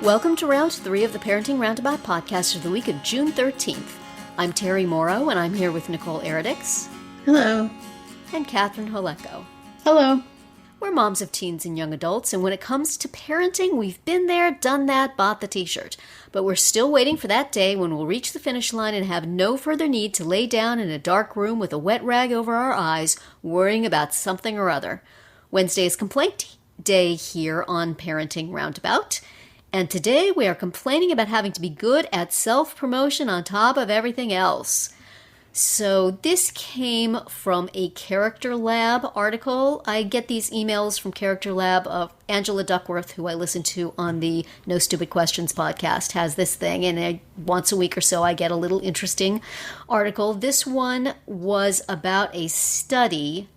Welcome to round 3 of the Parenting Roundabout podcast of the week of June 13th. I'm Terry Morrow, and I'm here with Nicole Eridix. Hello. And Catherine Holeko. Hello. We're moms of teens and young adults, and when it comes to parenting, we've been there, done that, bought the t-shirt. But we're still waiting for that day when we'll reach the finish line and have no further need to lay down in a dark room with a wet rag over our eyes, worrying about something or other. Wednesday is complaint day here on Parenting Roundabout. And today we are complaining about having to be good at self-promotion on top of everything else. So this came from a Character Lab article. I get these emails from Character Lab of Angela Duckworth, who I listen to on the No Stupid Questions podcast, has this thing. And once a week or so I get a little interesting article. This one was about a study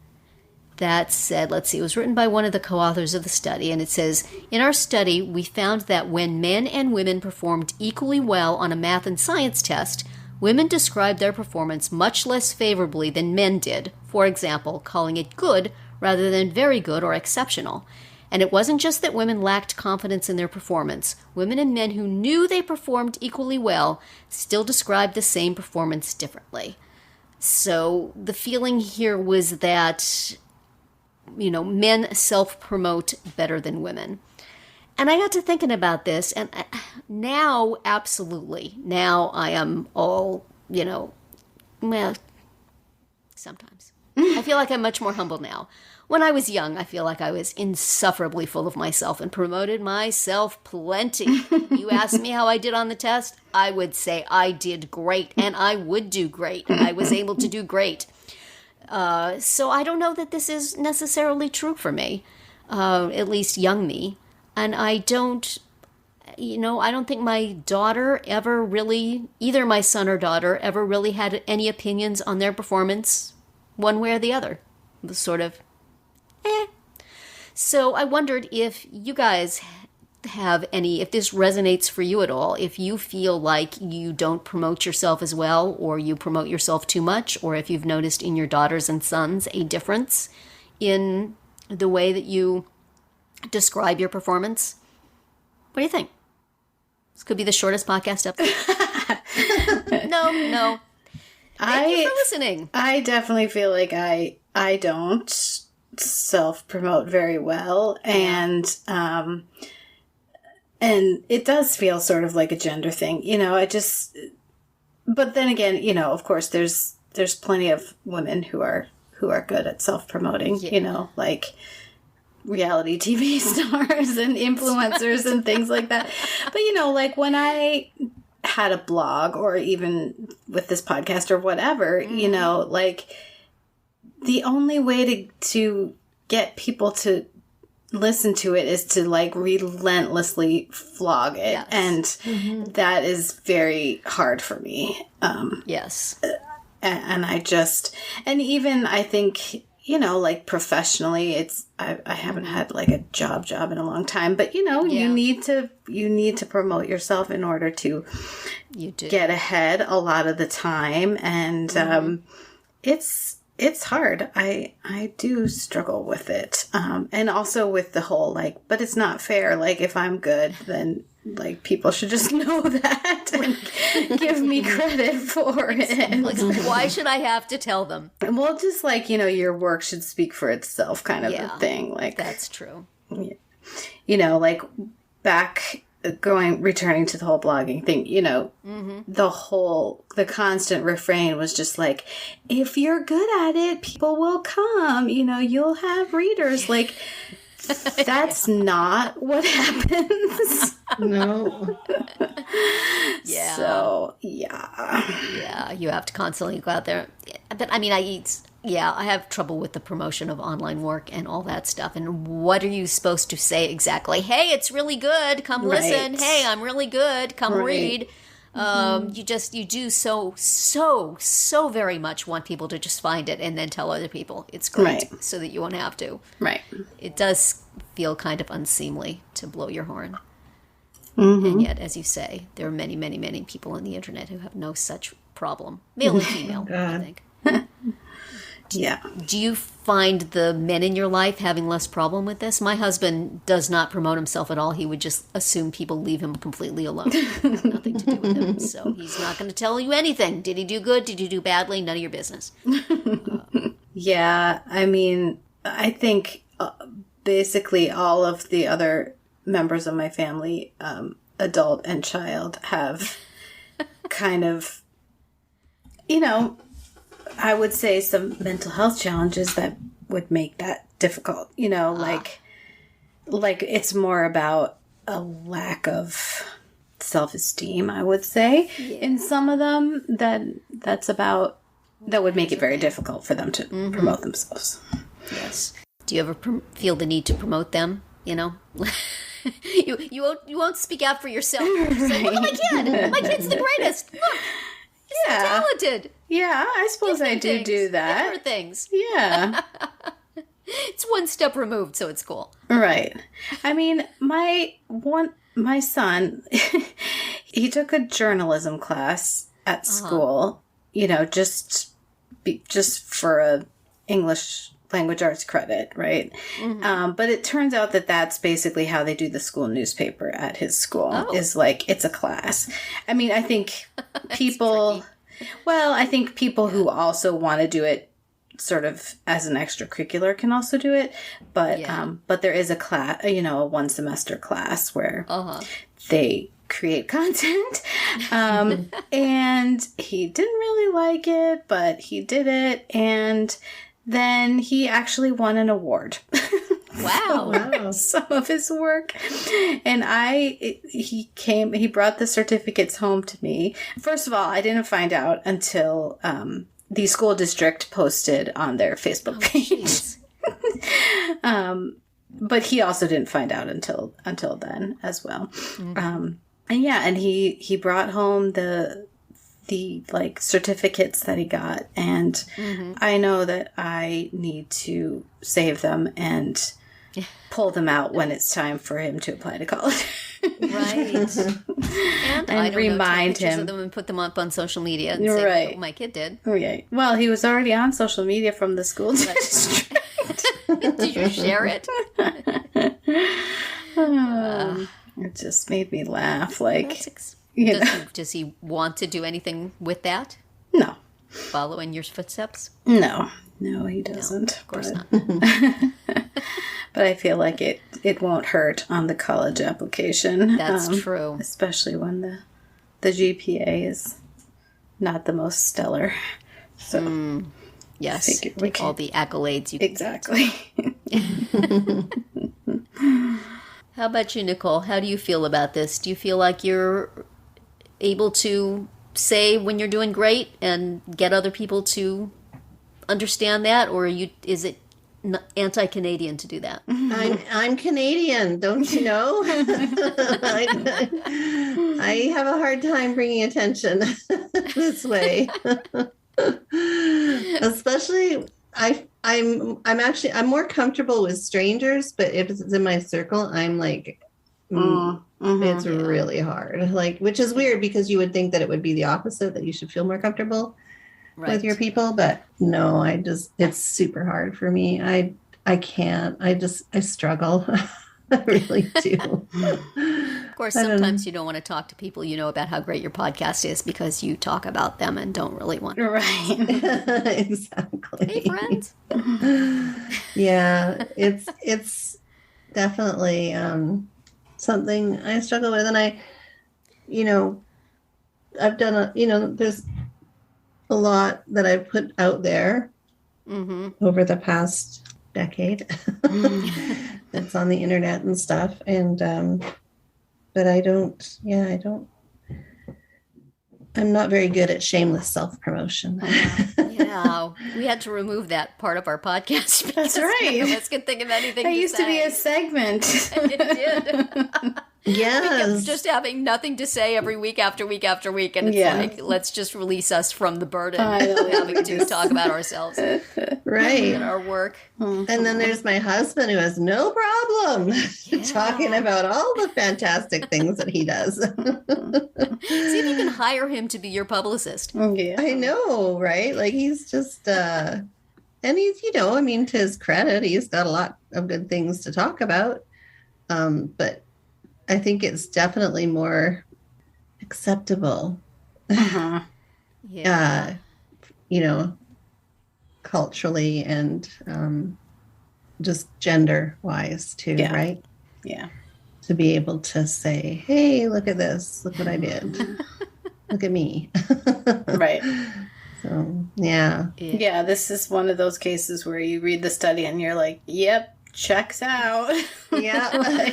that said, let's see, it was written by one of the co-authors of the study, and it says, in our study, we found that when men and women performed equally well on a math and science test, women described their performance much less favorably than men did, for example, calling it good rather than very good or exceptional. And it wasn't just that women lacked confidence in their performance. Women and men who knew they performed equally well still described the same performance differently. So the feeling here was that men self-promote better than women. And I got to thinking about this, and now, absolutely, now I am all, well, sometimes. I feel like I'm much more humble now. When I was young, I feel like I was insufferably full of myself and promoted myself plenty. You asked me how I did on the test, I would say I did great, and I would do great. I was able to do great. So I don't know that this is necessarily true for me, at least young me. And I don't think my daughter ever really, either my son or daughter, ever really had any opinions on their performance one way or the other. It was sort of, So I wondered if you guys have any, if this resonates for you at all, if you feel like you don't promote yourself as well, or you promote yourself too much, or if you've noticed in your daughters and sons a difference in the way that you describe your performance. What do you think? This could be the shortest podcast ever. No. Thank you for listening. I definitely feel like I don't self-promote very well, and it does feel sort of like a gender thing, but then again, of course there's plenty of women who are good at self-promoting, like reality TV stars and influencers and things like that. But, like when I had a blog, or even with this podcast or whatever, like the only way to get people to listen to it is to like relentlessly flog it. Yes. And that is very hard for me. Yes. And and even I think, like professionally, I haven't had like a job in a long time, but you need to promote yourself in order to get ahead a lot of the time. And, it's hard. I do struggle with it. And also with the whole, like, but it's not fair. Like, if I'm good, then, like, people should just know that and give me credit for it. Like, why should I have to tell them? Well, just like, your work should speak for itself kind of a thing. Like, that's true. Like, returning to the whole blogging thing, the constant refrain was just like, if you're good at it, people will come, you'll have readers. Like, that's not what happens. No. Yeah. So, yeah, you have to constantly go out there. But I mean, I have trouble with the promotion of online work and all that stuff. And what are you supposed to say exactly? Hey, it's really good. Come listen. Hey, I'm really good. Come read. You do so very much want people to just find it and then tell other people it's great so that you won't have to. Right. It does feel kind of unseemly to blow your horn. And yet, as you say, there are many, many, many people on the internet who have no such problem. Male and female, I think. Yeah. Do you find the men in your life having less problem with this? My husband does not promote himself at all. He would just assume people leave him completely alone. Have nothing to do with him. So he's not going to tell you anything. Did he do good? Did he do badly? None of your business. Yeah. I mean, I think basically all of the other members of my family, adult and child, have kind of, I would say some mental health challenges that would make that difficult, like it's more about a lack of self-esteem, I would say, in some of them that would make it very difficult for them to promote themselves. Yes. Do you ever feel the need to promote them, You won't speak out for yourself. You say, look at my kid. My kid's the greatest. Look. He's so talented. Yeah, I suppose I do that. Different things. Yeah. It's one step removed, so it's cool. Right. I mean, my son, he took a journalism class at school, just for a English language arts credit, right? Mm-hmm. But it turns out that that's basically how they do the school newspaper at his school. Is like, it's a class. I mean, I think people who also want to do it sort of as an extracurricular can also do it. But there is a class, a 1 semester class where they create content. And he didn't really like it, but he did it. And then he actually won an award. Wow. Some of his work. And he brought the certificates home to me. First of all, I didn't find out until the school district posted on their Facebook page. But he also didn't find out until then as well. Mm-hmm. And he brought home the like certificates that he got, and I know that I need to save them and pull them out when it's time for him to apply to college. Right. And remind him of them and put them up on social media and say, right. Oh, my kid did. Right. Well, he was already on social media from the school district. Did you share it? It just made me laugh. Like, does he want to do anything with that? No. Following your footsteps? No, he doesn't. No, of course not. But I feel like it won't hurt on the college application. That's true. Especially when the GPA is not the most stellar. So, yes, take all the accolades you exactly. How about you, Nicole? How do you feel about this? Do you feel like you're able to say when you're doing great and get other people to understand that, or is it anti-Canadian to do that? I'm Canadian, don't you know? I have a hard time bringing attention this way, especially I'm more comfortable with strangers, but if it's in my circle, I'm like, it's really hard. Like, which is weird because you would think that it would be the opposite, that you should feel more comfortable with your people, but no, it's super hard for me. I can't. I struggle. I really do. Of course, sometimes you don't want to talk to people about how great your podcast is because you talk about them and don't really want to. Right. Exactly. Hey, friends. Yeah, it's definitely something I struggle with. And I've done there's a lot that I've put out there over the past decade. It's on the internet and stuff. And, but I'm not very good at shameless self-promotion. Yeah, we had to remove that part of our podcast. That's right. None of us could think of anything that to used say. to be a segment. It did. Yes. Just having nothing to say every week after week after week. And it's like, let's just release us from the burden of having to talk about ourselves. Right. And our work. And then there's my husband who has no problem talking about all the fantastic things that he does. See if you can hire him to be your publicist. Yeah. I know, right? Like he's just, and And he's, I mean, to his credit, he's got a lot of good things to talk about. But I think it's definitely more acceptable, Yeah. Culturally and just gender wise too, right? Yeah. To be able to say, hey, look at this, look what I did. Look at me. Right. So, yeah. Yeah, this is one of those cases where you read the study and you're like, yep, checks out. Yeah. Totally.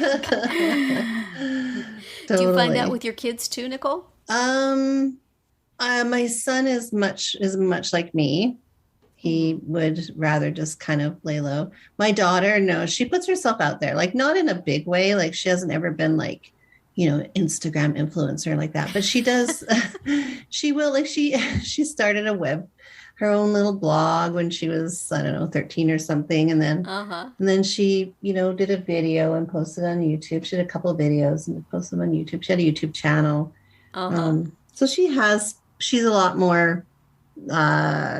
Do you find that with your kids too, Nicole? My son is much like me. He would rather just kind of lay low. My daughter, no, she puts herself out there, like not in a big way. Like she hasn't ever been like, Instagram influencer like that, but she does. She will, like she started her own little blog when she was, I don't know, 13 or something. And then she, did a video and posted on YouTube. She did a couple of videos and posted them on YouTube. She had a YouTube channel. So she's a lot more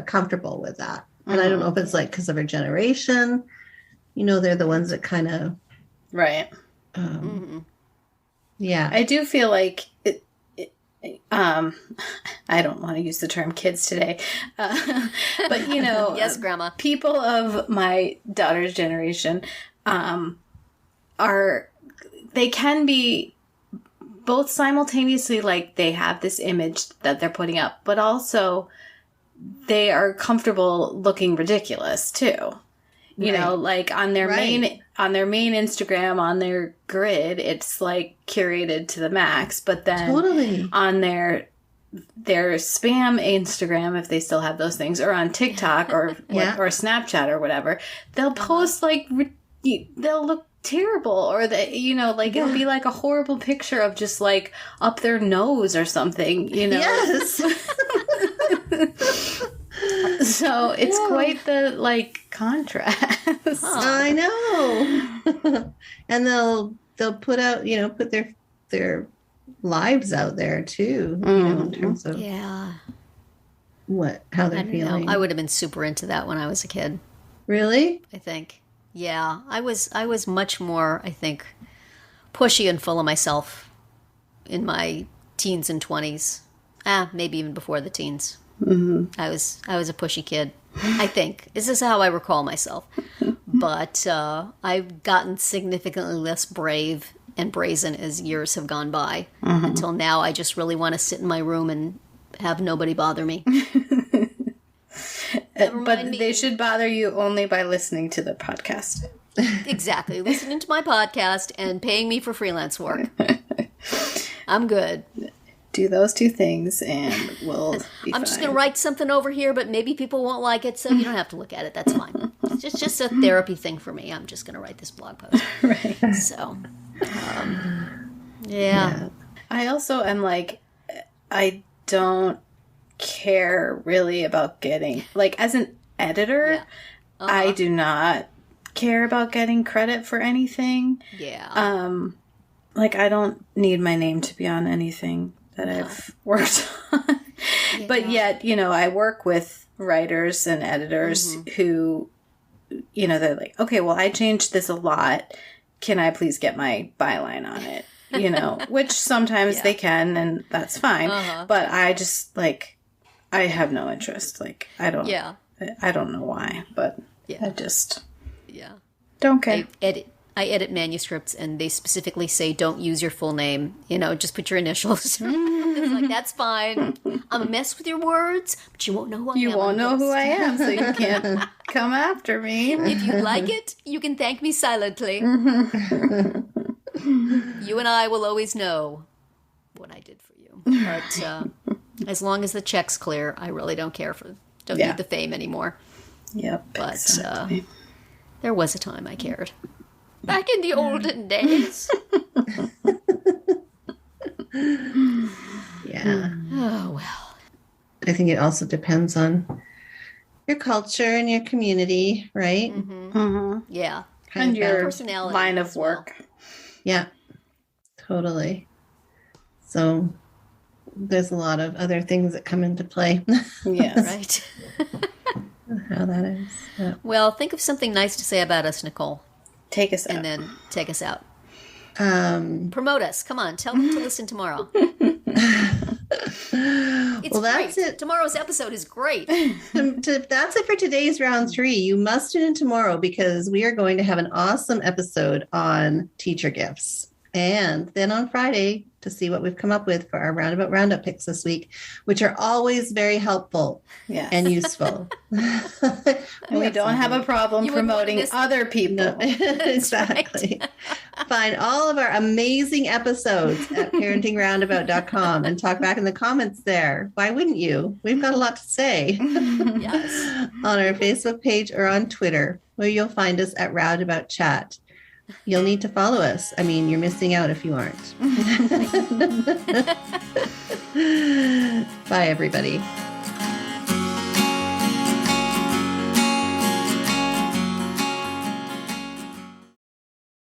comfortable with that. And I don't know if it's like because of her generation, they're the ones that kind of right. Yeah, I do feel like I don't want to use the term kids today, but yes, Grandma. People of my daughter's generation they can be both simultaneously, like they have this image that they're putting up, but also they are comfortable looking ridiculous too. Like on their main Instagram, on their grid, it's like curated to the max. But then on their spam Instagram, if they still have those things, or on TikTok or or Snapchat or whatever, they'll post like they'll look terrible, or it'll be like a horrible picture of just like up their nose or something, Yes. So it's quite the contrast. I know. And they'll put out, put their lives out there too, in terms of how they're feeling. I would have been super into that when I was a kid. Really? I think. Yeah, I was much more, I think, pushy and full of myself in my teens and 20s. Maybe even before the teens. Mm-hmm. I was a pushy kid, I think. This is how I recall myself. But I've gotten significantly less brave and brazen as years have gone by. Until now, I just really want to sit in my room and have nobody bother me. But they should bother you only by listening to the podcast. Exactly. Listening to my podcast and paying me for freelance work. I'm good. Do those two things and we'll be I'm just going to write something over here, but maybe people won't like it, so you don't have to look at it. That's fine. It's just a therapy thing for me. I'm just going to write this blog post. Right. So, yeah. I also am like, I don't care really about getting, like, as an editor, I do not care about getting credit for anything. Yeah. Like, I don't need my name to be on anything that I've worked on. But yet, I work with writers and editors who, they're like, okay, well, I changed this a lot. Can I please get my byline on it? Which sometimes they can, and that's fine. But I just, like, I have no interest. Like, I don't know why, but I just don't care. I edit manuscripts, and they specifically say don't use your full name. Just put your initials. It's like, that's fine. I'm a mess with your words, but you won't know who I am. You won't know who I am, so you can't come after me. If you like it, you can thank me silently. You and I will always know what I did for you. But as long as the check's clear, I really don't care don't need the fame anymore. Yep. But exactly. There was a time I cared. Back in the olden days. Yeah. Oh, well. I think it also depends on your culture and your community, right? Yeah. And your personality line of work. Yeah, totally. So there's a lot of other things that come into play. Yes. Right. how that is. Yeah. Well, think of something nice to say about us, Nicole, Take us out. and then take us out. Promote us. Come on, tell them to listen tomorrow. It's that's great. it. Tomorrow's episode is great. That's it for today's round 3. You must tune in tomorrow because we are going to have an awesome episode on teacher gifts. And then on Friday to see what we've come up with for our Roundabout Roundup picks this week, which are always very helpful and useful. And we don't have a problem promoting other people. No, exactly. Find all of our amazing episodes at parentingroundabout.com and talk back in the comments there. Why wouldn't you? We've got a lot to say. Yes. On our Facebook page or on Twitter, where you'll find us at Roundabout Chat. You'll need to follow us. I mean, you're missing out if you aren't. Bye, everybody.